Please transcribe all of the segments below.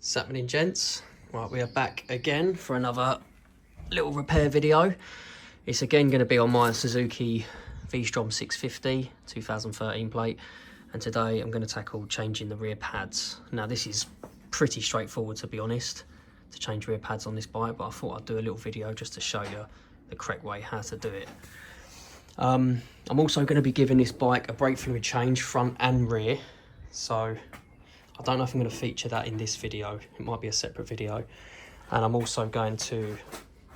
What's happening, gents? Right, we are back again for another little repair video. It's again going to be on my Suzuki V Strom 650 2013 plate, and today I'm going to tackle changing the rear pads. Now this is pretty straightforward, to be honest, to change rear pads on this bike, but I thought I'd do a little video just to show you the correct way how to do it. I'm also going to be giving this bike a brake fluid change front and rear, so I don't know if I'm going to feature that in this video. It might be a separate video. And I'm also going to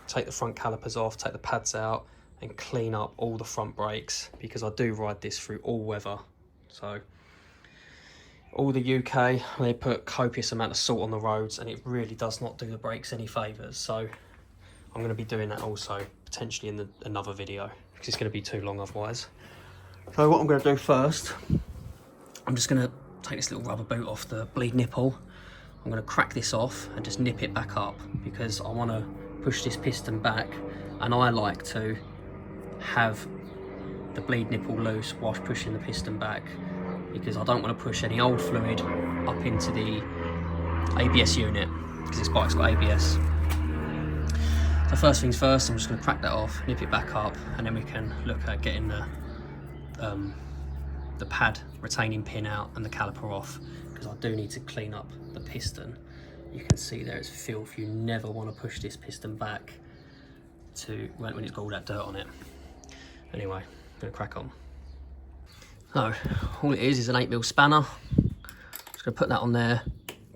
take the front calipers off, take the pads out, and clean up all the front brakes, because I do ride this through all weather. So all the UK, they put copious amount of salt on the roads, and it really does not do the brakes any favours. So I'm going to be doing that also potentially in another video, because it's going to be too long otherwise. So what I'm going to do first, I'm just going to take this little rubber boot off the bleed nipple. I'm going to crack this off and just nip it back up, because I want to push this piston back, and I like to have the bleed nipple loose whilst pushing the piston back, because I don't want to push any old fluid up into the ABS unit, because this bike's got ABS. So first things first, I'm just going to crack that off, nip it back up, and then we can look at getting the pad retaining pin out and the caliper off, because I do need to clean up the piston. You can see there it's filth. You never want to push this piston back to when it's got all that dirt on it. Anyway, I'm going to crack on. So all it is an 8mm spanner. Just going to put that on there,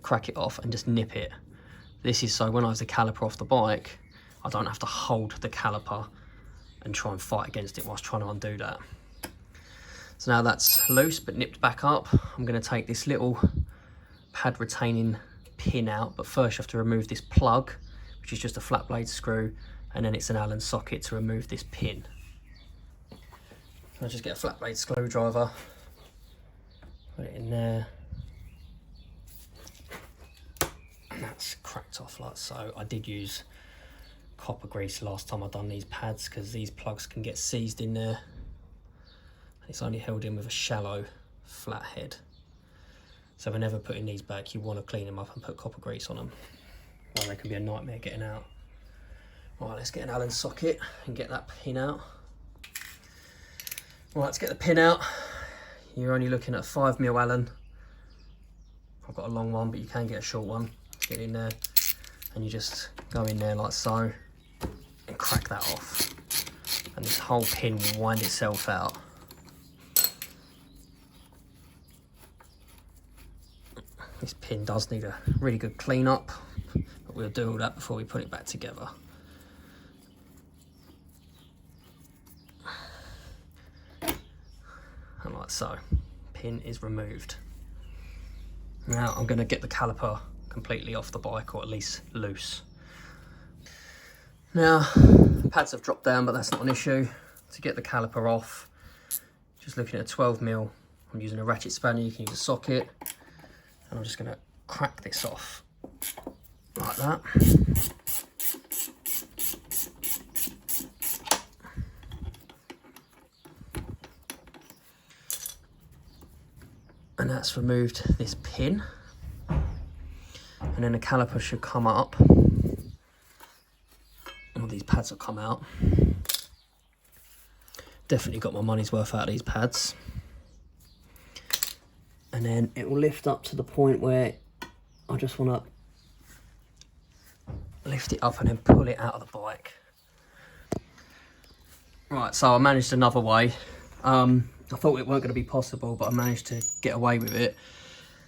crack it off and just nip it. This is so when I have the caliper off the bike, I don't have to hold the caliper and try and fight against it whilst trying to undo that. So now that's loose but nipped back up, I'm going to take this little pad retaining pin out, but first you have to remove this plug, which is just a flat blade screw, and then it's an Allen socket to remove this pin. I'll just get a flat blade screwdriver, put it in there, and that's cracked off like so. I did use copper grease last time I done these pads, because these plugs can get seized in there. It's only held in with a shallow flat head. So whenever putting these back, you want to clean them up and put copper grease on them. Well, they can be a nightmare getting out. Right, let's get an Allen socket and get that pin out. Right, let's get the pin out. You're only looking at 5mm Allen. I've got a long one, but you can get a short one. Get in there, and you just go in there like so, and crack that off. And this whole pin will wind itself out. This pin does need a really good clean up, but we'll do all that before we put it back together. And like so, pin is removed. Now I'm going to get the caliper completely off the bike, or at least loose. Now, pads have dropped down, but that's not an issue. To get the caliper off, just looking at a 12mm, I'm using a ratchet spanner, you can use a socket. And I'm just going to crack this off like that. And that's removed this pin. And then the caliper should come up. All these pads will come out. Definitely got my money's worth out of these pads. And then it will lift up to the point where I just want to lift it up and then pull it out of the bike. Right, so I managed another way. I thought it weren't going to be possible, but I managed to get away with it.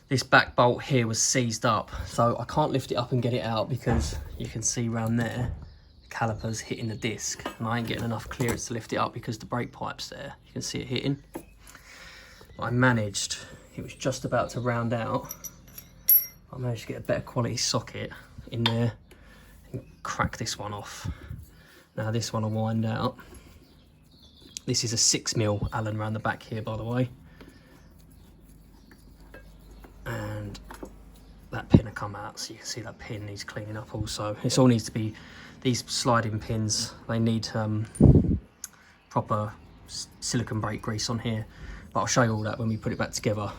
This back bolt here was seized up, so I can't lift it up and get it out, because you can see around there the caliper's hitting the disc, and I ain't getting enough clearance to lift it up because the brake pipe's there. You can see it hitting. But I managed. It was just about to round out. I managed to get a better quality socket in there and crack this one off. Now this one will wind out. This is a 6mm Allen around the back here, by the way. And that pin will come out, so you can see that pin needs cleaning up also. This all needs to be, these sliding pins, they need proper silicone brake grease on here. But I'll show you all that when we put it back together.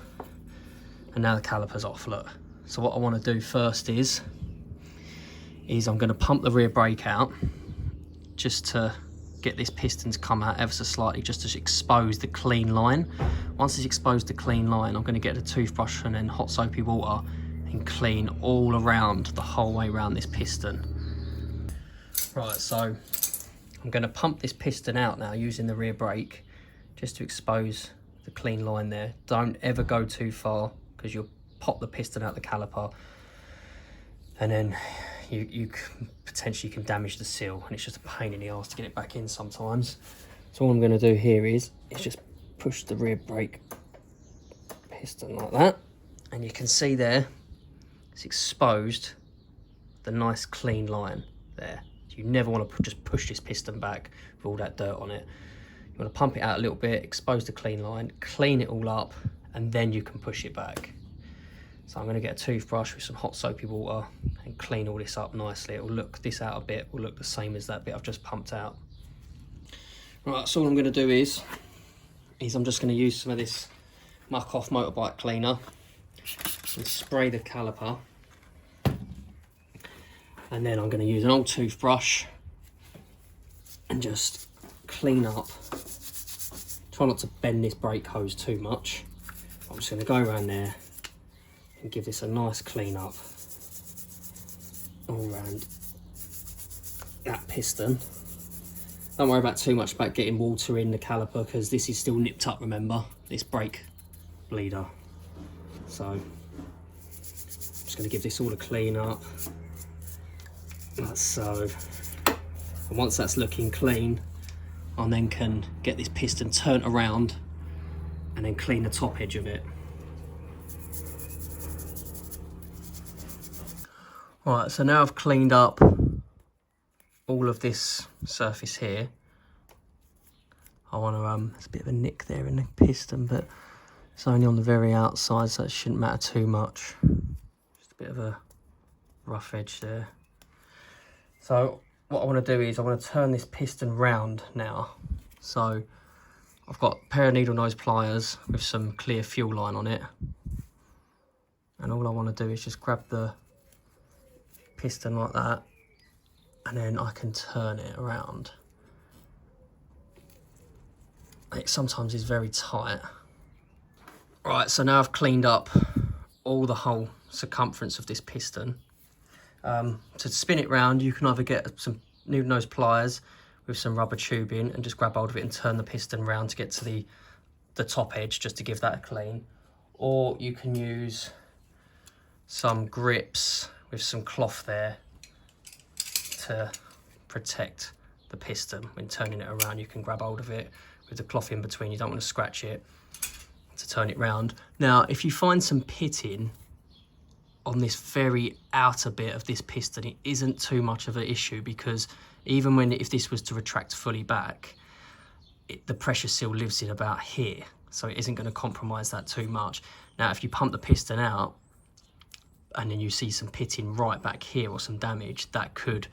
And now the caliper's off, look. So what I want to do first is I'm going to pump the rear brake out just to get this piston to come out ever so slightly, just to expose the clean line. Once it's exposed the clean line, I'm going to get a toothbrush and then hot soapy water and clean all around, the whole way around this piston. Right, so I'm going to pump this piston out now using the rear brake just to expose the clean line there. Don't ever go too far because you'll pop the piston out the caliper and then you potentially can damage the seal, and it's just a pain in the arse to get it back in sometimes. So all I'm going to do here is just push the rear brake piston like that, and you can see there it's exposed the nice clean line there. You never want to just push this piston back with all that dirt on it. You want to pump it out a little bit, expose the clean line, clean it all up, and then you can push it back. So I'm going to get a toothbrush with some hot soapy water and clean all this up nicely. It will look, this outer bit will look the same as that bit I've just pumped out. Right, so all I'm going to do is I'm just going to use some of this Muck Off motorbike cleaner and spray the caliper. And then I'm going to use an old toothbrush and just clean up. Try not to bend this brake hose too much. I'm just going to go around there and give this a nice clean up all around that piston. Don't worry about too much about getting water in the caliper because this is still nipped up, remember, this brake bleeder. So I'm just going to give this all a clean up, like so. And once that's looking clean, I then can get this piston turned around and then clean the top edge of it. Right, so now I've cleaned up all of this surface here. I want to, there's a bit of a nick there in the piston, but it's only on the very outside, so it shouldn't matter too much. Just a bit of a rough edge there. So what I want to do is I want to turn this piston round now. So I've got a pair of needle nose pliers with some clear fuel line on it. And all I want to do is just grab the piston like that, and then I can turn it around. It sometimes is very tight. Right, so now I've cleaned up all the whole circumference of this piston. To spin it round, you can either get some needle nose pliers with some rubber tubing and just grab hold of it and turn the piston round to get to the top edge, just to give that a clean. Or you can use some grips with some cloth there to protect the piston. When turning it around, you can grab hold of it with the cloth in between. You don't want to scratch it to turn it round. Now, if you find some pitting on this very outer bit of this piston, it isn't too much of an issue, because even if this was to retract fully back, the pressure seal lives in about here, so it isn't going to compromise that too much. Now, if you pump the piston out and then you see some pitting right back here or some damage, that could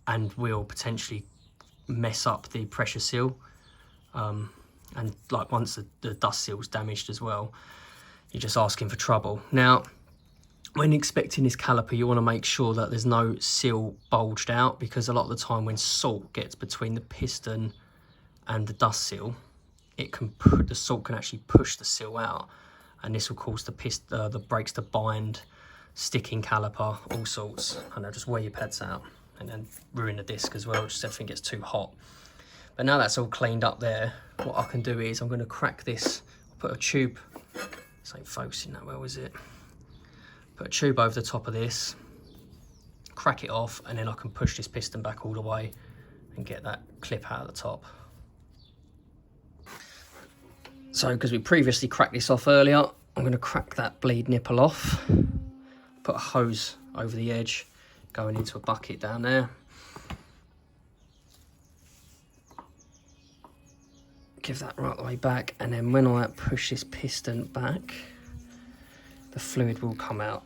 and will potentially mess up the pressure seal. And like once the dust seal's damaged as well, you're just asking for trouble. Now, when inspecting this caliper, you want to make sure that there's no seal bulged out, because a lot of the time when salt gets between the piston and the dust seal, the salt can actually push the seal out, and this will cause the brakes to bind, sticking caliper, all sorts, and they'll just wear your pads out and then ruin the disc as well, just everything gets too hot. But now that's all cleaned up there, what I can do is I'm going to crack this. I'll put a tube, this ain't focusing that well, is it? Put a tube over the top of this, crack it off, and then I can push this piston back all the way and get that clip out of the top. So because we previously cracked this off earlier, I'm going to crack that bleed nipple off, put a hose over the edge going into a bucket down there. Give that right the way back, and then when I push this piston back, the fluid will come out.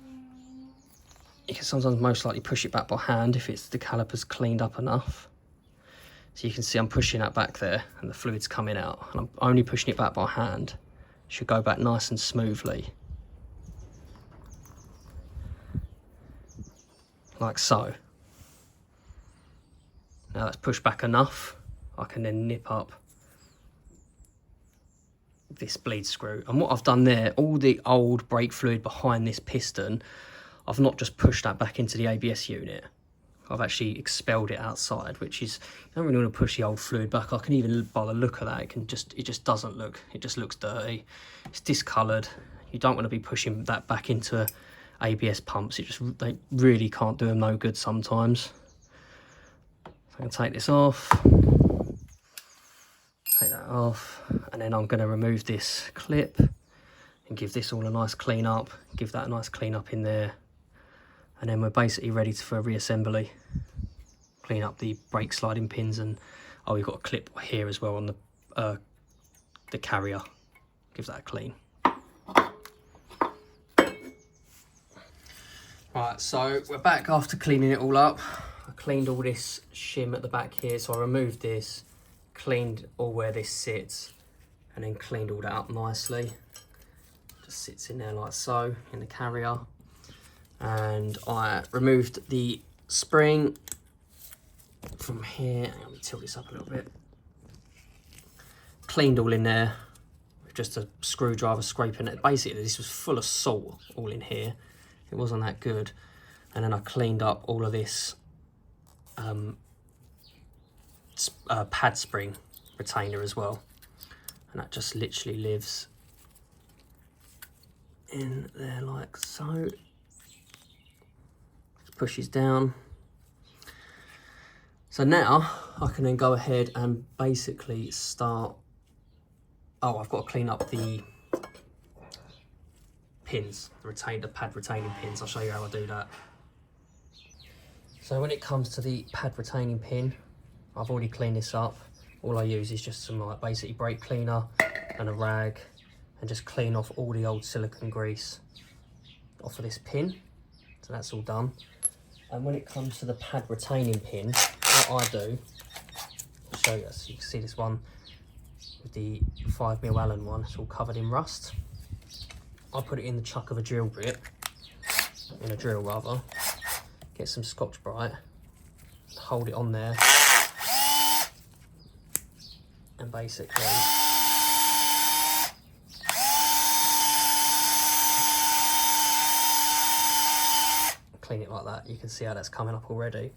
You can sometimes most likely push it back by hand if the caliper's cleaned up enough. So you can see I'm pushing that back there and the fluid's coming out, and I'm only pushing it back by hand. It should go back nice and smoothly. like so. Now that's pushed back enough, I can then nip up this bleed screw. And what I've done there, all the old brake fluid behind this piston, I've not just pushed that back into the ABS unit. I've actually expelled it outside, which is, you don't really want to push the old fluid back. I can even, by the look of that, it just doesn't look, it just looks dirty. It's discoloured. You don't want to be pushing that back into ABS pumps. They really can't do them no good sometimes. So I can take this off, take that off, and then I'm going to remove this clip and give this all a nice clean up, give that a nice clean up in there. And then we're basically ready for reassembly. Clean up the brake sliding pins, and oh, we've got a clip here as well on the carrier. Give that a clean. Right, so we're back after cleaning it all up. I cleaned all this shim at the back here, so I removed this, cleaned all where this sits, and then cleaned all that up nicely. Just sits in there like so in the carrier. And I removed the spring from here. Let me tilt this up a little bit. Cleaned all in there with just a screwdriver scraping it. Basically, this was full of salt all in here. It wasn't that good. And then I cleaned up all of this pad spring retainer as well. And that just literally lives in there like so. Pushes down. So now I can then go ahead and basically start. Oh, I've got to clean up the pins, the pad retaining pins. I'll show you how I do that. So when it comes to the pad retaining pin, I've already cleaned this up. All I use is just some like basically brake cleaner and a rag, and just clean off all the old silicone grease off of this pin. So that's all done. And when it comes to the pad retaining pin, what I do, I'll show you, so you can see this one with the 5mm Allen one, it's all covered in rust. I put it in the chuck of a drill bit, in a drill rather, get some Scotch-Brite, hold it on there, and basically clean it like that. You can see how that's coming up already.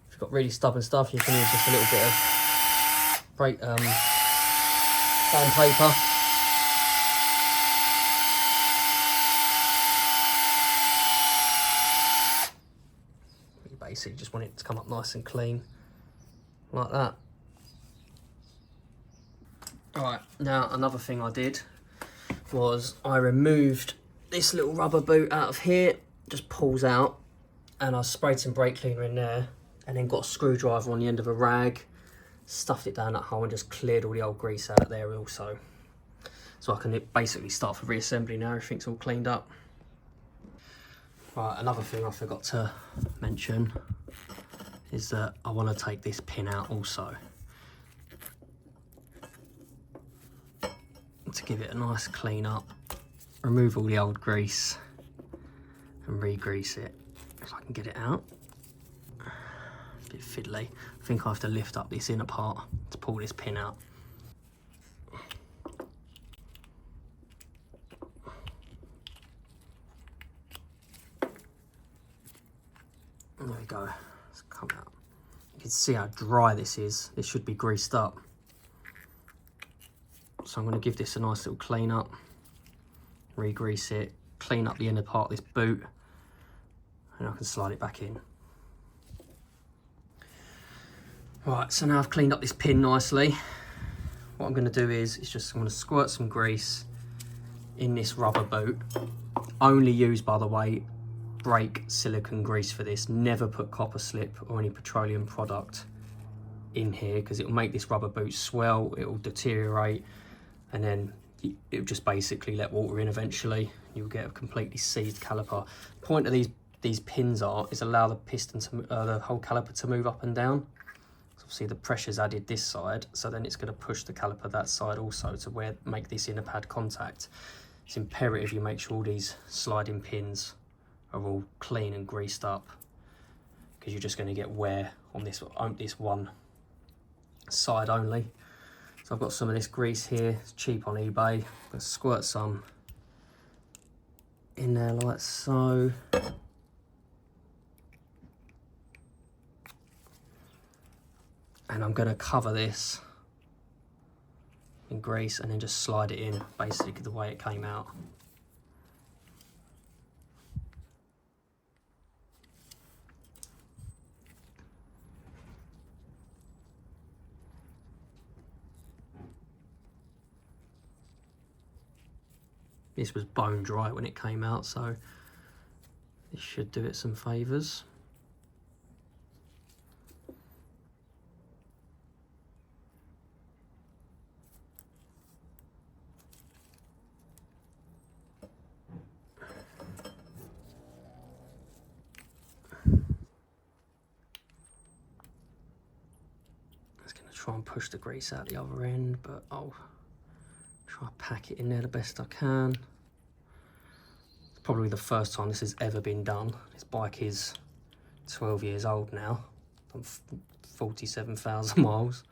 If you've got really stubborn stuff, you can use just a little bit of sandpaper. You basically just want it to come up nice and clean, like that. Alright, now another thing I did was I removed this little rubber boot out of here, just pulls out, and I sprayed some brake cleaner in there, and then got a screwdriver on the end of a rag, stuffed it down that hole, and just cleared all the old grease out there also. So I can basically start for reassembly now, everything's all cleaned up. Right, another thing I forgot to mention is that I want to take this pin out also, to give it a nice clean up, remove all the old grease and re-grease it. If I can get it out. A bit fiddly. I think I have to lift up this inner part to pull this pin out. There we go. It's come out. You can see how dry this is. This should be greased up. So I'm going to give this a nice little clean up, re-grease it, clean up the inner part of this boot, and I can slide it back in. Right, so now I've cleaned up this pin nicely. What I'm going to do is just I'm going to squirt some grease in this rubber boot. Only use, by the way, brake silicone grease for this. Never put copper slip or any petroleum product in here, because it will make this rubber boot swell, it will deteriorate, and then it will just basically let water in eventually. You'll get a completely seized caliper. The point of these pins is allow the piston to the whole caliper to move up and down. So obviously the pressure's added this side, so then it's going to push the caliper that side also to make this inner pad contact. It's imperative you make sure all these sliding pins are all clean and greased up. because you're just going to get wear on this one side only. So I've got some of this grease here, it's cheap on eBay. I'm going to squirt some in there like so. And I'm going to cover this in grease and then just slide it in basically the way it came out. This was bone dry when it came out, so this should do it some favours. Try and push the grease out the other end, but I'll try to pack it in there the best I can. It's probably the first time this has ever been done. This bike is 12 years old now. I'm 47,000 miles.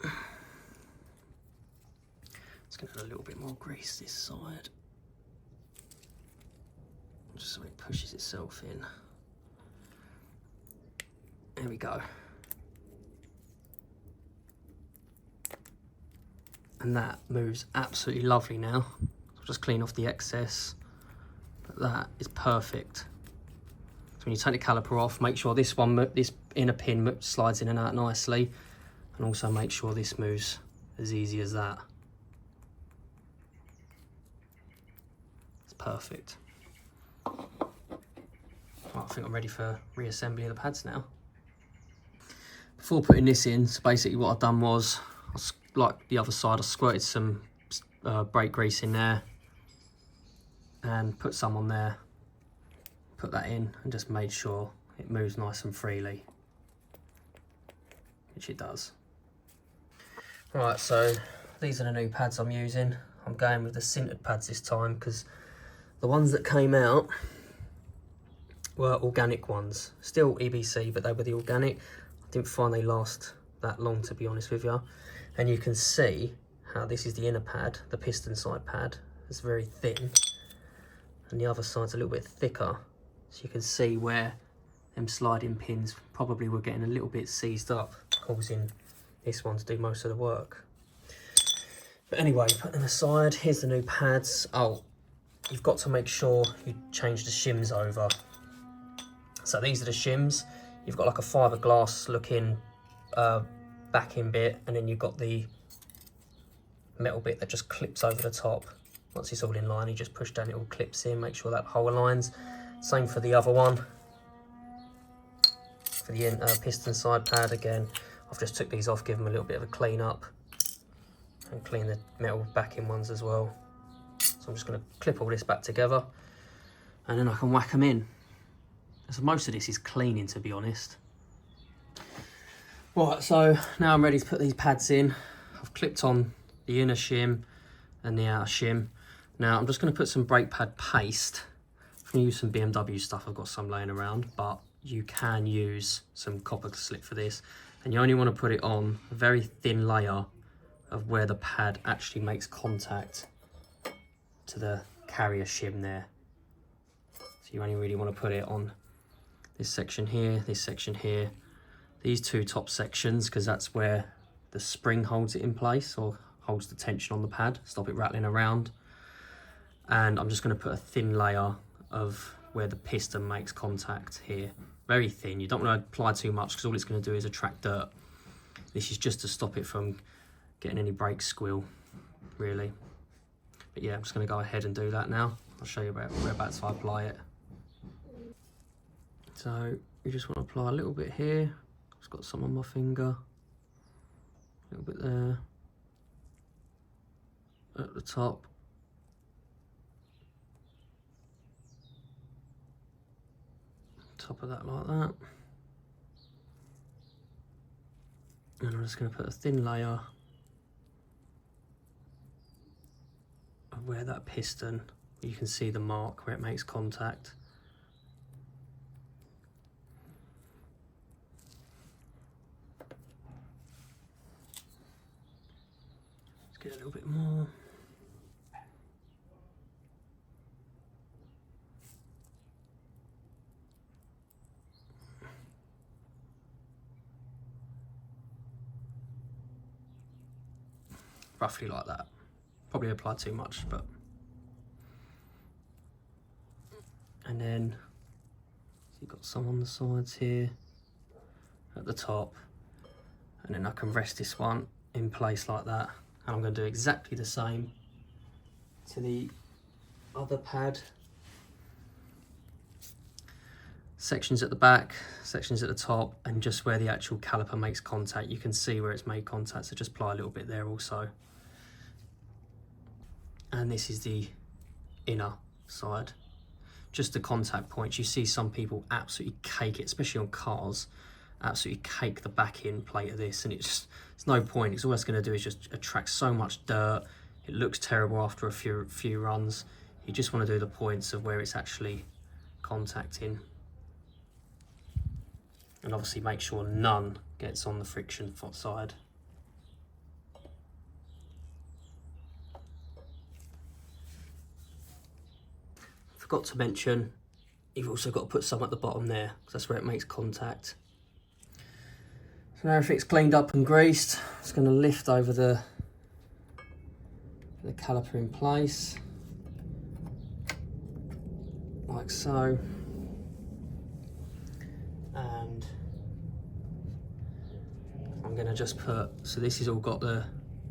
It's going to add a little bit more grease this side, just so it pushes itself in. There we go. And that moves absolutely lovely now. I'll just clean off the excess, but that is perfect. So when you take the caliper off, make sure this inner pin slides in and out nicely, and also make sure this moves as easy as that. It's perfect. Right, I think I'm ready for reassembling the pads now. Before putting this in, so basically what I've done was, like the other side, I squirted some brake grease in there and put some on there, put that in and just made sure it moves nice and freely, which it does. Right, so these are the new pads I'm using. I'm going with the sintered pads this time because the ones that came out were organic ones. Still EBC, but they were the organic. Didn't find they last that long, to be honest with you. And you can see how this is the inner pad, the piston side pad. It's very thin, and the other side's a little bit thicker. So you can see where them sliding pins probably were getting a little bit seized up, causing this one to do most of the work. But anyway, put them aside. Here's the new pads. Oh, you've got to make sure you change the shims over. So these are the shims. You've got like a fiberglass looking backing bit, and then you've got the metal bit that just clips over the top. Once it's all in line, you just push down, it all clips in, make sure that hole aligns. Same for the other one. For the piston side pad, again, I've just took these off, give them a little bit of a clean up, and clean the metal backing ones as well. So I'm just going to clip all this back together, and then I can whack them in. So most of this is cleaning, to be honest. Right, so now I'm ready to put these pads in. I've clipped on the inner shim and the outer shim. Now I'm just going to put some brake pad paste. I'm going to use some BMW stuff, I've got some laying around, but you can use some copper slip for this. And you only want to put it on a very thin layer of where the pad actually makes contact to the carrier shim there. So you only really want to put it on this section here, these two top sections, because that's where the spring holds it in place, or holds the tension on the pad, stop it rattling around. And I'm just going to put a thin layer of where the piston makes contact here. Very thin, you don't want to apply too much because all it's going to do is attract dirt. This is just to stop it from getting any brake squeal, really. But yeah, I'm just going to go ahead and do that now. I'll show you whereabouts I apply it. So you just want to apply a little bit here. Just got some on my finger. A little bit there. At the top. Top of that like that. And I'm just going to put a thin layer of where that piston You can see the mark where it makes contact. Let's get a little bit more. Roughly like that. Probably applied too much, but. And then you've got some on the sides here, at the top, and then I can rest this one in place like that. And I'm going to do exactly the same to the other pad. Sections at the back, sections at the top, and just where the actual caliper makes contact, you can see where it's made contact, so just apply a little bit there also. And this is the inner side. Just the contact points. You see some people absolutely cake it, especially on cars, absolutely cake the back end plate of this, and it's no point. It's all it's going to do is just attract so much dirt. It looks terrible after a few runs. You just want to do the points of where it's actually contacting. And obviously make sure none gets on the friction side. Forgot to mention, you've also got to put some at the bottom there, because that's where it makes contact. So now everything's cleaned up and greased, it's going to lift over the caliper in place, like so. And I'm going to just put, so this has all got the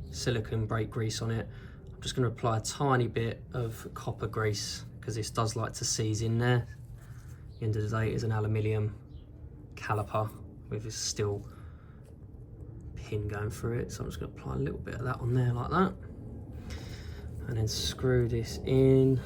silicone brake grease on it. I'm just going to apply a tiny bit of copper grease, because this does like to seize in there. At the end of the day, it is an aluminium caliper with a steel pin going through it. So I'm just going to apply a little bit of that on there like that. And then screw this in.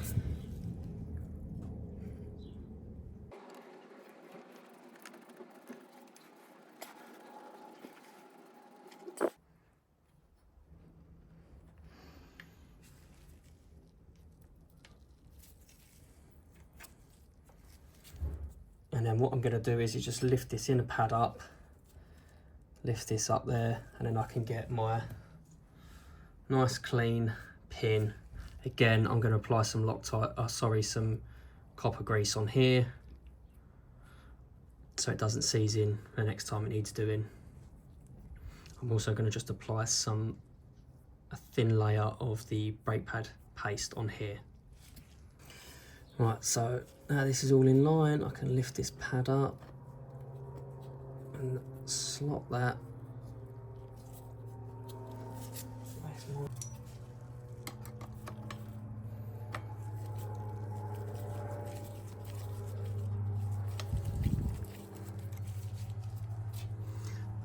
And then what I'm going to do is just lift this inner pad up, lift this up there, and then I can get my nice clean pin. Again, I'm going to apply some some copper grease on here, so it doesn't seize in the next time it needs doing. I'm also going to just apply a thin layer of the brake pad paste on here. Right, so now this is all in line, I can lift this pad up and slot that.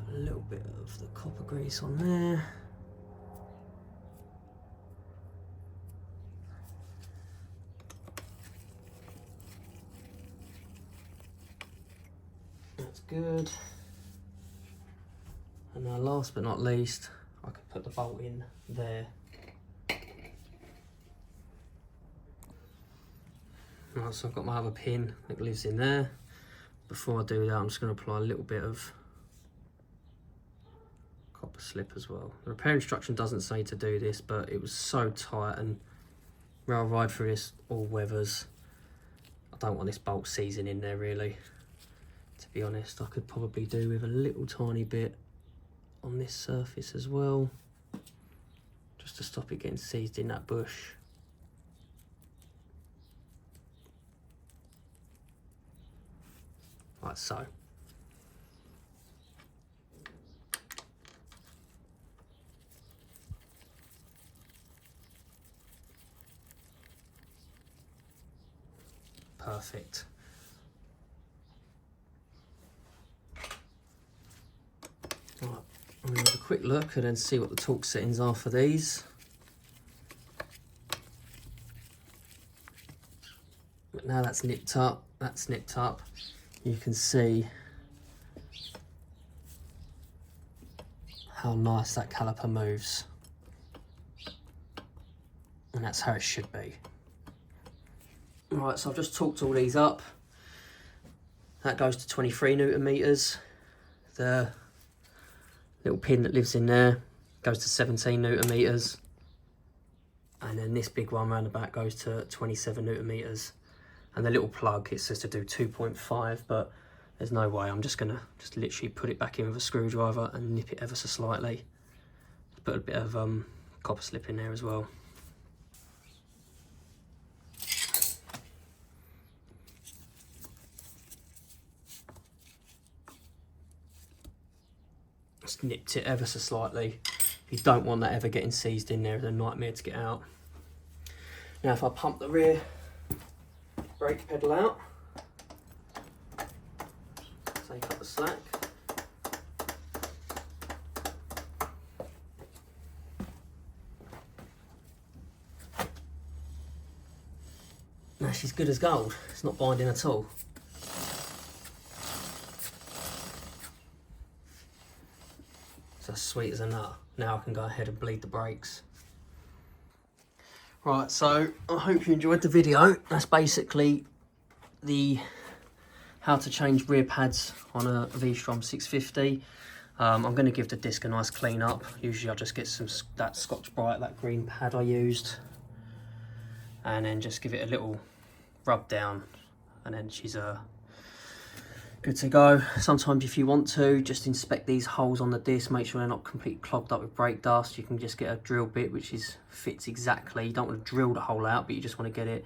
A little bit of the copper grease on there. That's good. And now last but not least, I can put the bolt in there. Right, so I've got my other pin that lives in there. Before I do that, I'm just going to apply a little bit of copper slip as well. The repair instruction doesn't say to do this, but it was so tight, and where I ride through this all weathers, I don't want this bolt seizing in there really. To be honest, I could probably do with a little tiny bit on this surface as well, just to stop it getting seized in that bush. Like so. Perfect. Right, I'm going to have a quick look and then see what the torque settings are for these. But now that's nipped up, you can see how nice that caliper moves. And that's how it should be. Right, so I've just torqued all these up. That goes to 23 Newton meters. The little pin that lives in there goes to 17 Newton meters. And then this big one around the back goes to 27 Newton meters. And the little plug, it says to do 2.5, but there's no way. I'm just gonna literally put it back in with a screwdriver and nip it ever so slightly. Put a bit of copper slip in there as well. Just nipped it ever so slightly. You don't want that ever getting seized in there. It's a nightmare to get out. Now if I pump the rear brake pedal out, take up the slack. Now she's good as gold. It's not binding at all. It's as sweet as a nut. Now I can go ahead and bleed the brakes. Right, so I hope you enjoyed the video. That's basically the how to change rear pads on a V Strom 650. I'm going to give the disc a nice clean up. Usually I just get that Scotch-Brite, that green pad I used, and then just give it a little rub down, and then she's good to go. Sometimes if you want to, just inspect these holes on the disc, make sure they're not completely clogged up with brake dust. You can just get a drill bit which fits exactly. You don't want to drill the hole out, but you just want to get it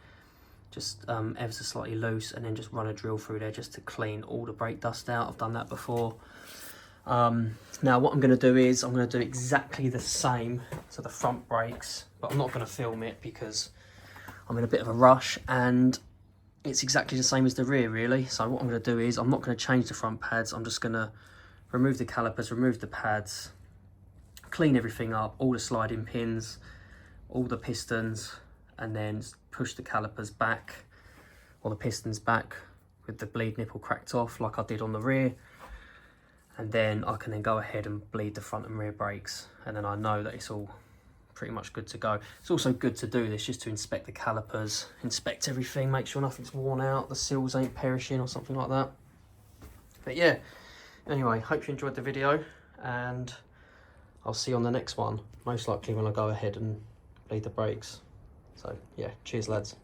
just ever so slightly loose, and then just run a drill through there just to clean all the brake dust out. I've done that before. Now what I'm going to do is I'm going to do exactly the same to the front brakes, but I'm not going to film it because I'm in a bit of a rush, and it's exactly the same as the rear really. So what I'm going to do is I'm not going to change the front pads. I'm just going to remove the calipers, remove the pads, clean everything up, all the sliding pins, all the pistons, and then push the calipers back, or the pistons back with the bleed nipple cracked off like I did on the rear. And then I can then go ahead and bleed the front and rear brakes, and then I know that it's all pretty much good to go. It's also good to do this just to inspect the calipers, inspect everything, make sure nothing's worn out, the seals ain't perishing or something like that. But yeah, anyway, hope you enjoyed the video, and I'll see you on the next one, most likely when I go ahead and bleed the brakes. So yeah, cheers lads.